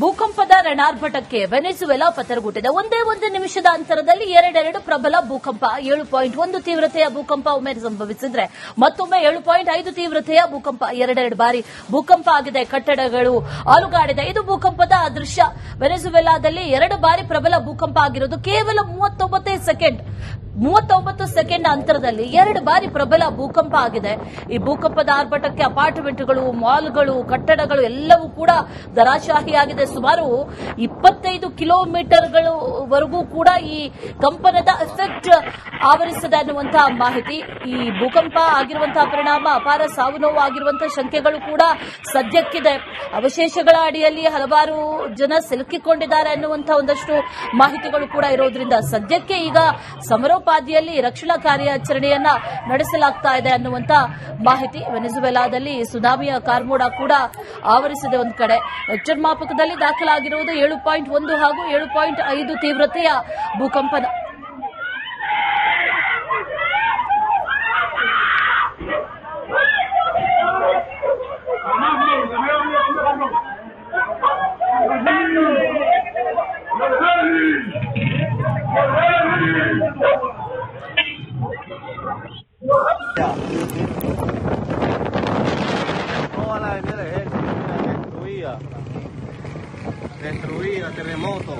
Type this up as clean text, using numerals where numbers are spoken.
ಭೂಕಂಪದ ರಣಾರ್ಭಟಕ್ಕೆ ವೆನೆಜುವೆಲಾ ಪತರಗುಟ್ಟಿದೆ. ಒಂದೇ ಒಂದು ನಿಮಿಷದ ಅಂತರದಲ್ಲಿ ಎರಡೆರಡು ಪ್ರಬಲ ಭೂಕಂಪ. 7.1 ತೀವ್ರತೆಯ ಭೂಕಂಪ ಒಮ್ಮೆ ಸಂಭವಿಸಿದ್ರೆ ಮತ್ತೊಮ್ಮೆ 7.5 ತೀವ್ರತೆಯ ಭೂಕಂಪ. ಎರಡೆರಡು ಬಾರಿ ಭೂಕಂಪ ಆಗಿದೆ. ಕಟ್ಟಡಗಳು ಅಲುಗಾಡಿದೆ. ಇದು ಭೂಕಂಪದ ದೃಶ್ಯ. ವೆನೆಜುವೆಲಾದಲ್ಲಿ 2 ಬಾರಿ ಪ್ರಬಲ ಭೂಕಂಪ ಆಗಿರೋದು ಕೇವಲ 39 ಸೆಕೆಂಡ್ ಅಂತರದಲ್ಲಿ 2 ಬಾರಿ ಪ್ರಬಲ ಭೂಕಂಪ ಆಗಿದೆ. ಈ ಭೂಕಂಪದ ಆರ್ಭಟಕ್ಕೆ ಅಪಾರ್ಟ್ಮೆಂಟ್ಗಳು, ಮಾಲ್ಗಳು, ಕಟ್ಟಡಗಳು ಎಲ್ಲವೂ ಕೂಡ ಧರಾಶಾಹಿಯಾಗಿದೆ. ಸುಮಾರು 25 ಕಿಲೋಮೀಟರ್ಗಳವರೆಗೂ ಕೂಡ ಈ ಕಂಪನದ ಎಫೆಕ್ಟ್ ಆವರಿಸಿದೆ ಅನ್ನುವಂತಹ ಮಾಹಿತಿ. ಈ ಭೂಕಂಪ ಆಗಿರುವಂತಹ ಪರಿಣಾಮ ಅಪಾರ ಸಾವು ನೋವು ಆಗಿರುವಂತಹ ಶಂಕೆಗಳು ಕೂಡ ಸದ್ಯಕ್ಕಿದೆ. ಅವಶೇಷಗಳ ಅಡಿಯಲ್ಲಿ ಹಲವಾರು ಜನ ಸಿಲುಕಿಕೊಂಡಿದ್ದಾರೆ ಅನ್ನುವಂತಹ ಒಂದಷ್ಟು ಮಾಹಿತಿಗಳು ಕೂಡ ಇರೋದ್ರಿಂದ ಸದ್ಯಕ್ಕೆ ಈಗ ಸಮರೋಪಾದಿಯಲ್ಲಿ ರಕ್ಷಣಾ ಕಾರ್ಯಾಚರಣೆಯನ್ನ ನಡೆಸಲಾಗ್ತಾ ಇದೆ ಅನ್ನುವಂತ ಮಾಹಿತಿ. ವೆನೆಜುವೆಲಾದಲ್ಲಿ ಸುನಾಮಿಯ ಕಾರ್ಮೋಡ ಕೂಡ ಆವರಿಸಿದೆ. ಒಂದು ಕಡೆ ರಿಕ್ಟರ್ ಮಾಪಕದಲ್ಲಿ ದಾಖಲಾಗಿರುವುದು 7.1 ಹಾಗೂ 7.5 ತೀವ್ರತೆಯ ಭೂಕಂಪನ. Toda la avenida de destruida, terremoto.